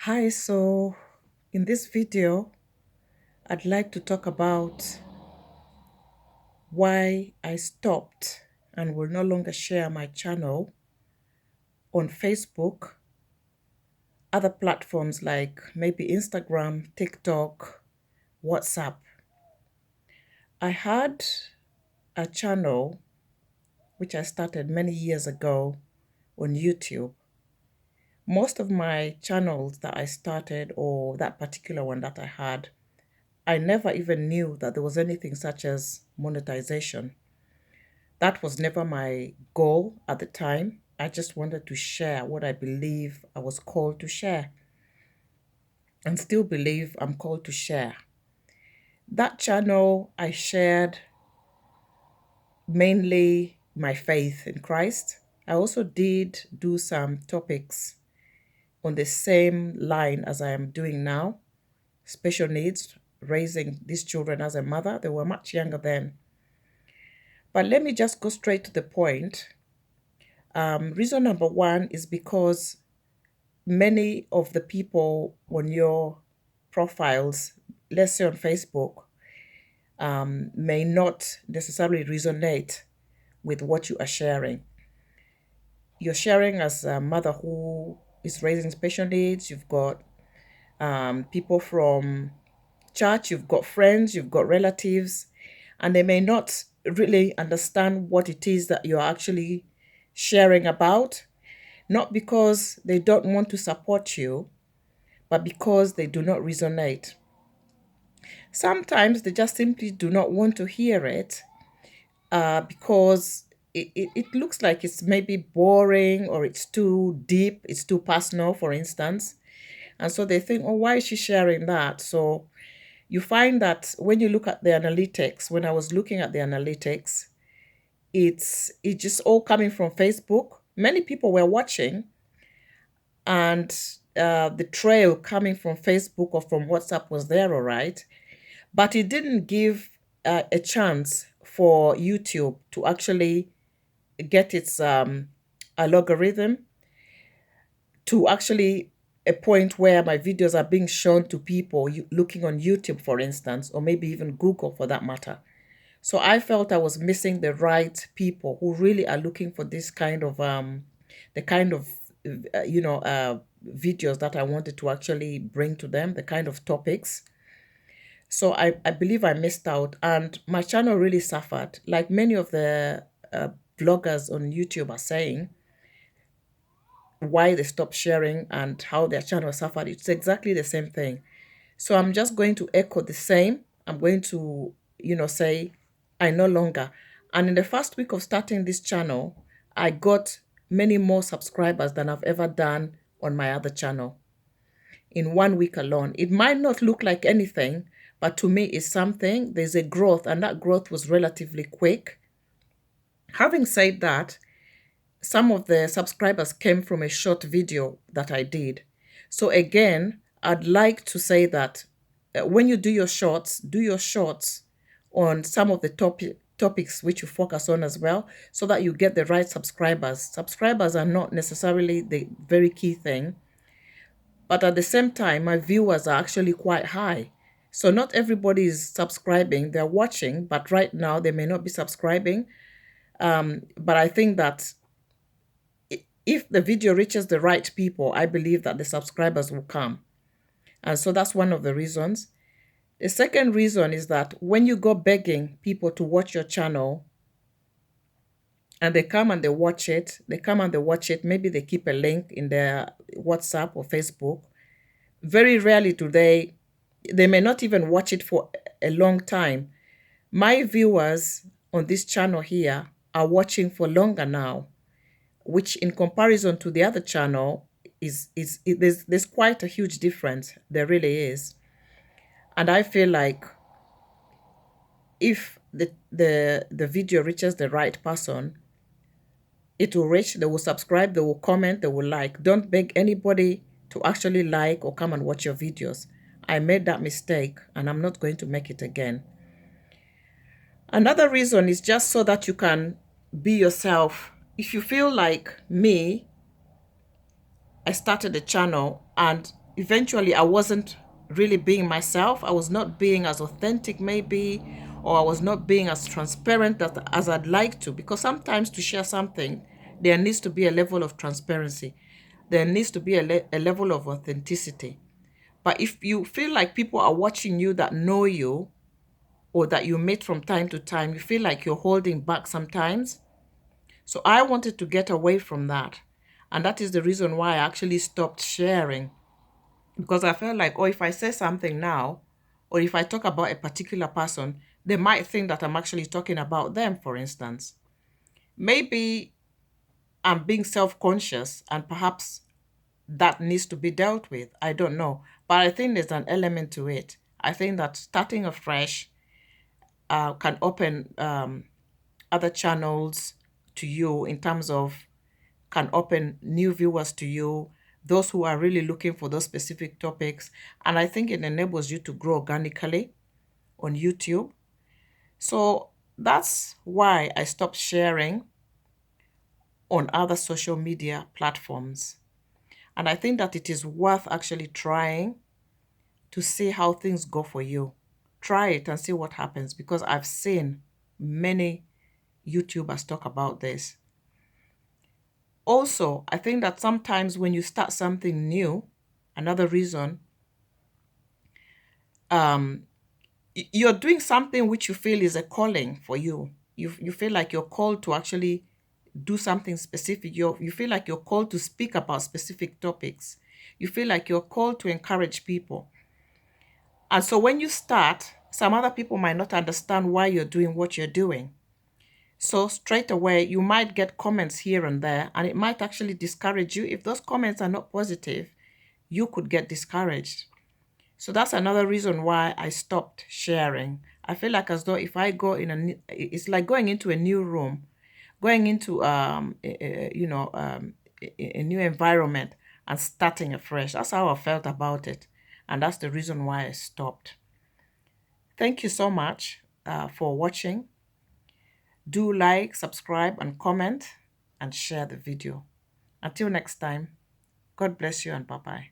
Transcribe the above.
Hi, so in this video, I'd like to talk about why I stopped and will no longer share my channel on Facebook, other platforms like maybe Instagram, TikTok, WhatsApp. I had a channel which I started many years ago on YouTube. Most of my channels that I started, or that particular one that I had, I never even knew that there was anything such as monetization. That was never my goal at the time. I just wanted to share what I believe I was called to share and still believe I'm called to share. That channel, I shared mainly my faith in Christ. I also did do some topics on the same line as I am doing now, special needs, raising these children as a mother. They were much younger then. But let me just go straight to the point. Reason number one is because many of the people on your profiles, let's say on Facebook, may not necessarily resonate with what you are sharing. You're sharing as a mother who is raising special needs. You've got people from church, you've got friends, you've got relatives, and they may not really understand what it is that you're actually sharing about, not because they don't want to support you, but because they do not resonate. Sometimes they just simply do not want to hear it because it looks like it's maybe boring or it's too deep, it's too personal, for instance. And so they think, oh, why is she sharing that? So you find that when you look at the analytics, when I was looking at the analytics, it's just all coming from Facebook. Many people were watching, and the trail coming from Facebook or from WhatsApp was there, all right. But it didn't give a chance for YouTube to actually get its algorithm to actually a point where my videos are being shown to people looking on YouTube, for instance, or maybe even Google for that matter. So I felt I was missing the right people who really are looking for this kind of the kind of videos that I wanted to actually bring to them, the kind of topics. So I believe I missed out, and my channel really suffered. Like many of the bloggers on YouTube are saying, why they stopped sharing and how their channel suffered. It's exactly the same thing. So I'm just going to echo the same. I'm going to, say I no longer. And in the first week of starting this channel, I got many more subscribers than I've ever done on my other channel in 1 week alone. It might not look like anything, but to me it's something. There's a growth, and that growth was relatively quick. Having said that, some of the subscribers came from a short video that I did. So again, I'd like to say that when you do your shorts on some of the topics which you focus on as well, so that you get the right subscribers. Subscribers are not necessarily the very key thing, but at the same time, my viewers are actually quite high. So not everybody is subscribing. They're watching, but right now they may not be subscribing. But I think that if the video reaches the right people, I believe that the subscribers will come. And so that's one of the reasons. The second reason is that when you go begging people to watch your channel and they come and they watch it, maybe they keep a link in their WhatsApp or Facebook. Very rarely do they may not even watch it for a long time. My viewers on this channel here are watching for longer now, which in comparison to the other channel there's quite a huge difference. There really is. And I feel like if the video reaches the right person, it will reach, they will subscribe, they will comment, they will like. Don't beg anybody to actually like or come and watch your videos. I made that mistake and I'm not going to make it again. Another reason is just so that you can be yourself. If you feel like me, I started a channel and eventually I wasn't really being myself. I was not being as authentic, maybe, or I was not being as transparent as I'd like to. Because sometimes to share something, there needs to be a level of transparency, there needs to be a level of authenticity. But if you feel like people are watching you that know you or that you meet from time to time, you feel like you're holding back sometimes. So I wanted to get away from that. And that is the reason why I actually stopped sharing, because I felt like, oh, if I say something now, or if I talk about a particular person, they might think that I'm actually talking about them, for instance. Maybe I'm being self conscious and perhaps that needs to be dealt with. I don't know. But I think there's an element to it. I think that starting afresh can open other channels to you, in terms of can open new viewers to you, those who are really looking for those specific topics. And I think it enables you to grow organically on YouTube. So that's why I stopped sharing on other social media platforms. And I think that it is worth actually trying to see how things go for you. Try it and see what happens, because I've seen many YouTubers talk about this. Also, I think that sometimes when you start something new, another reason, um, you're doing something which you feel is a calling for you. You feel like you're called to actually do something specific. You feel like you're called to speak about specific topics. You feel like you're called to encourage people. And so when you start, some other people might not understand why you're doing what you're doing. So straight away, you might get comments here and there, and it might actually discourage you. If those comments are not positive, you could get discouraged. So that's another reason why I stopped sharing. I feel like as though if I go in it's like going into a new room, going into a new environment and starting afresh. That's how I felt about it, and that's the reason why I stopped. Thank you so much for watching. Do like, subscribe, and comment, and share the video. Until next time, God bless you and bye bye.